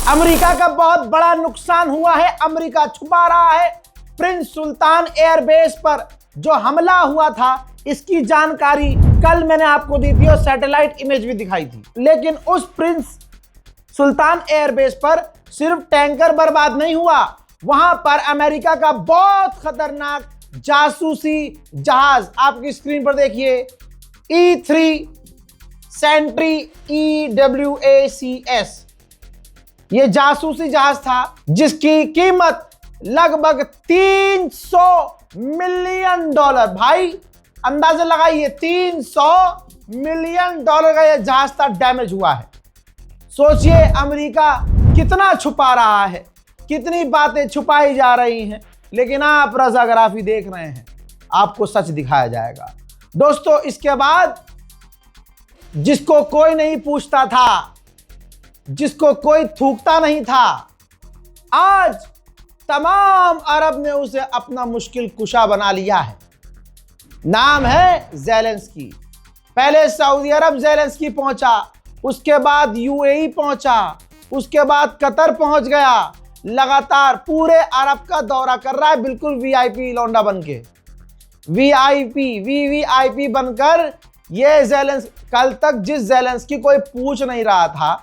America का बहुत बड़ा नुकसान हुआ है। अमेरिका छुपा रहा है। प्रिंस सुल्तान एयरबेस पर जो हमला हुआ था इसकी जानकारी कल मैंने आपको दी थी और सैटेलाइट इमेज भी दिखाई थी। लेकिन उस प्रिंस सुल्तान एयरबेस पर सिर्फ टैंकर बर्बाद नहीं हुआ, वहां पर अमेरिका का बहुत खतरनाक जासूसी जहाज, आपकी स्क्रीन पर देखिए, E3 सेंट्री EWACS, ये जासूसी जहाज था जिसकी कीमत लगभग $300 मिलियन। भाई अंदाजा लगाइए, $300 मिलियन का यह जहाज था डैमेज हुआ है। सोचिए अमेरिका कितना छुपा रहा है, कितनी बातें छुपाई जा रही हैं, लेकिन आप रज़ाग्राफी देख रहे हैं, आपको सच दिखाया जाएगा। दोस्तों, इसके बाद जिसको कोई नहीं पूछता था, जिसको कोई थूकता नहीं था, आज तमाम अरब ने उसे अपना मुश्किल कुशा बना लिया है। नाम है ज़ेलेंस्की। पहले सऊदी अरब ज़ेलेंस्की पहुंचा, उसके बाद UAE पहुंचा, उसके बाद कतर पहुंच गया। लगातार पूरे अरब का दौरा कर रहा है, बिल्कुल VIP लौंडा बनके, VVIP बनकर। ये ज़ेलेंस्की, कल तक जिस ज़ेलेंस्की कोई पूछ नहीं रहा था,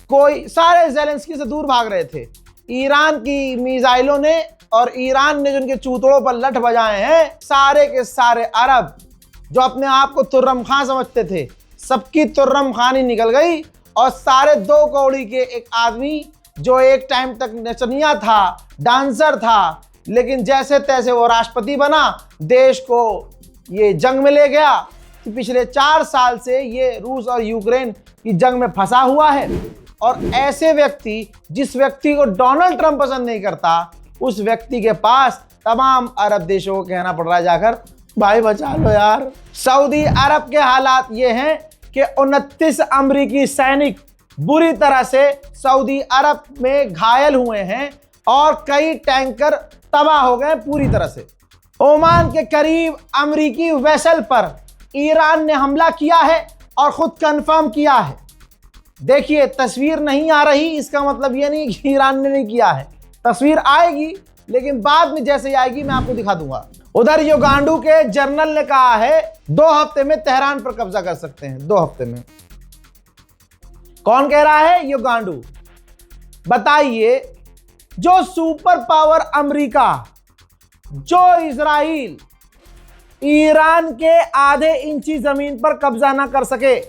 कोई, सारे ज़ेलेंस्की से दूर भाग रहे थे। ईरान की मिसाइलों ने और ईरान ने जिनके चूतड़ों पर लठ बजाए हैं, सारे के सारे अरब जो अपने आप को तुर्रम खां समझते थे, सबकी तुर्रम खानी निकल गई। और सारे 2 कौड़ी के एक आदमी जो एक टाइम तक नचनिया था, डांसर था, लेकिन जैसे तैसे वो राष्ट्रपति बना, देश को ये जंग में ले गया कि पिछले 4 साल से ये रूस और यूक्रेन की जंग में फंसा हुआ है। और ऐसे व्यक्ति, जिस व्यक्ति को डोनाल्ड ट्रंप पसंद नहीं करता, उस व्यक्ति के पास तमाम अरब देशों को कहना पड़ रहा है जाकर, भाई बचा लो यार। सऊदी अरब के हालात ये हैं कि 29 अमेरिकी सैनिक बुरी तरह से सऊदी अरब में घायल हुए हैं और कई टैंकर तबाह हो गए पूरी तरह से। ओमान के करीब अमेरिकी वेसल पर ईरान ने हमला किया है और खुद कंफर्म किया है। देखिए, तस्वीर नहीं आ रही, इसका मतलब ये नहीं कि ईरान ने नहीं किया है। तस्वीर आएगी, लेकिन बाद में जैसे आएगी मैं आपको दिखा दूंगा। उधर युगांडू के जनरल ने कहा है 2 हफ्ते में तेहरान पर कब्जा कर सकते हैं, 2 हफ्ते में। कौन कह रहा है? युगांडू। बताइए, जो सुपर पावर अमेरिका, जो इजराइल ईरान के आधे इंची जमीन पर कब्जा ना कर सके,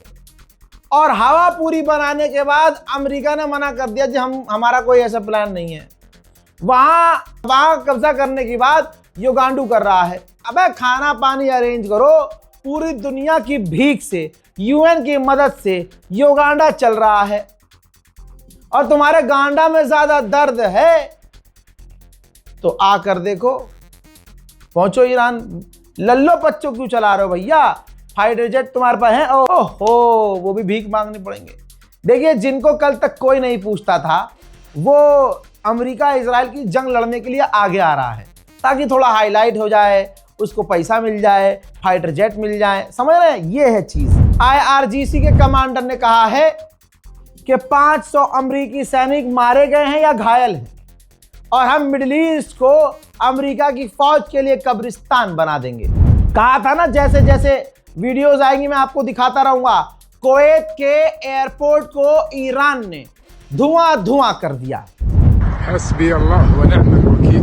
और हवा पूरी बनाने के बाद अमेरिका ने मना कर दिया कि हमारा कोई ऐसा प्लान नहीं है, वहां कब्जा करने के बाद युगांडू कर रहा है। अबे खाना पानी अरेंज करो, पूरी दुनिया की भीख से, UN की मदद से युगांडा चल रहा है, और तुम्हारे गांडा में ज्यादा दर्द है तो आकर देखो, पहुंचो ईरान। लल्लो पच्चो क्यों चला रहे हो भैया? फाइटर जेट तुम्हारे पास है, ओहो, वो भी भीख मांगने पड़ेंगे। देखिए, जिनको कल तक कोई नहीं पूछता था, वो अमेरिका इजराइल की जंग लड़ने के लिए आगे आ रहा है, ताकि थोड़ा हाईलाइट हो जाए, उसको पैसा मिल जाए, फाइटर जेट मिल जाए। समझ रहे हैं? ये है चीज। IRGC के कमांडर ने कहा है कि 500 अमेरिकी सैनिक मारे गए हैं या घायल हैं, और हम मिडिल ईस्ट को अमेरिका की फौज के लिए कब्रिस्तान बना देंगे। कहा था ना, जैसे जैसे वीडियोस आएंगी मैं आपको दिखाता रहूंगा। कुवैत के एयरपोर्ट को ईरान ने धुआं कर दिया। हस्बी अल्लाह व निअमल वकील।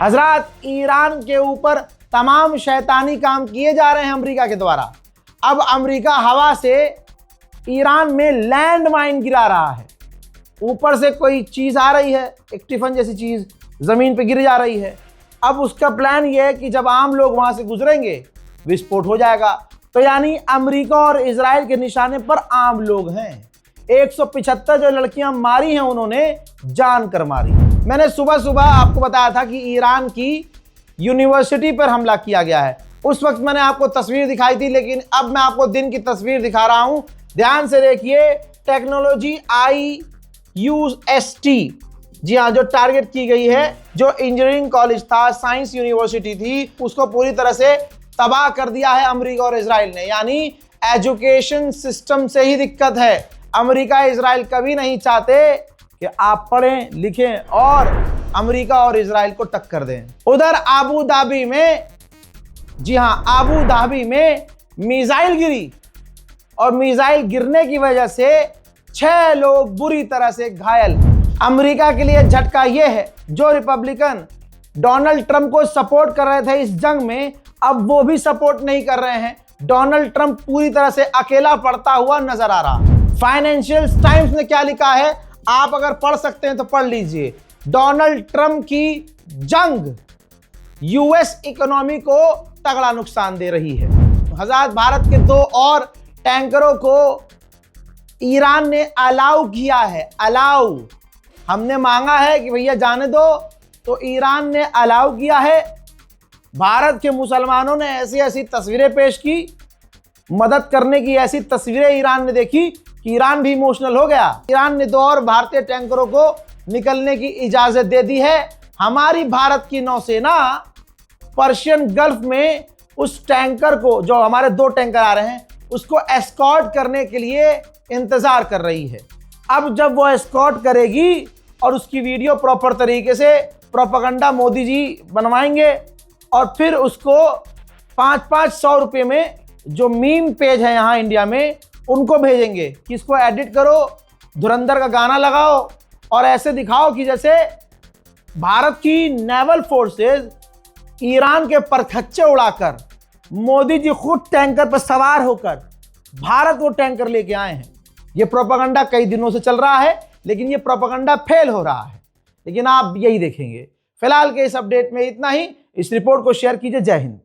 हजरात, ईरान के ऊपर तमाम शैतानी काम किए जा रहे हैं अमेरिका के द्वारा। अब अमेरिका हवा से ईरान में लैंड माइन गिरा रहा है। ऊपर से कोई चीज आ रही है, एक टिफन जैसी चीज जमीन पे गिर जा रही है। अब उसका प्लान ये है कि जब आम लोग वहां से गुजरेंगे विस्फोट हो जाएगा। तो यानी अमेरिका और इजराइल के निशाने पर आम लोग हैं। 175 जो लड़कियां मारी हैं उन्होंने जान कर मारी। मैंने सुबह सुबह आपको बताया था कि ईरान की यूनिवर्सिटी पर हमला किया गया है। उस वक्त मैंने आपको तस्वीर दिखाई थी, लेकिन अब मैं आपको दिन की तस्वीर दिखा रहा हूं। ध्यान से देखिए, टेक्नोलॉजी IUST, जी हाँ, जो टारगेट की गई है, जो इंजीनियरिंग कॉलेज था, साइंस यूनिवर्सिटी थी, उसको पूरी तरह से तबाह कर दिया है अमेरिका और इजराइल ने। यानी एजुकेशन सिस्टम से ही दिक्कत है। अमेरिका इजराइल कभी नहीं चाहते कि आप पढ़ें लिखें और अमेरिका और इजराइल को टक्कर दें। उधर आबू धाबी में, जी हाँ, आबू धाबी में मिसाइल गिरी और मिसाइल गिरने की वजह से 6 लोग बुरी तरह से घायल। अमेरिका के लिए झटका यह है, जो रिपब्लिकन डोनाल्ड ट्रंप को सपोर्ट कर रहे थे इस जंग में, अब वो भी सपोर्ट नहीं कर रहे हैं। डोनाल्ड ट्रंप पूरी तरह से अकेला पड़ता हुआ नजर आ रहा। फाइनेंशियल टाइम्स ने क्या लिखा है, आप अगर पढ़ सकते हैं तो पढ़ लीजिए। डोनाल्ड ट्रंप की जंग यूएस इकोनॉमी को तगड़ा नुकसान दे रही है। हज़ार भारत के 2 और टैंकरों को ईरान ने अलाउ किया है। अलाउ, हमने मांगा है कि भैया जाने दो, तो ईरान ने अलाउ किया है। भारत के मुसलमानों ने ऐसी ऐसी तस्वीरें पेश की, मदद करने की ऐसी तस्वीरें ईरान ने देखी कि ईरान भी इमोशनल हो गया। ईरान ने 2 और भारतीय टैंकरों को निकलने की इजाजत दे दी है। हमारी भारत की नौसेना पर्शियन गल्फ में उस टैंकर को, जो हमारे 2 टैंकर आ रहे हैं, उसको एस्कॉर्ट करने के लिए इंतजार कर रही है। अब जब वो एस्कॉर्ट करेगी और उसकी वीडियो प्रॉपर तरीके से प्रोपेगेंडा मोदी जी बनवाएंगे और फिर उसको 500-500 रुपये में, जो मीम पेज है यहाँ इंडिया में, उनको भेजेंगे कि इसको एडिट करो, धुरंधर का गाना लगाओ और ऐसे दिखाओ कि जैसे भारत की नेवल फोर्सेस ईरान के परखच्चे उड़ाकर, मोदी जी खुद टैंकर पर सवार होकर भारत वो टैंकर लेके आए हैं। ये प्रोपेगेंडा कई दिनों से चल रहा है, लेकिन ये प्रोपेगेंडा फेल हो रहा है। लेकिन आप यही देखेंगे। फिलहाल के इस अपडेट में इतना ही। इस रिपोर्ट को शेयर कीजिए। जय हिंद।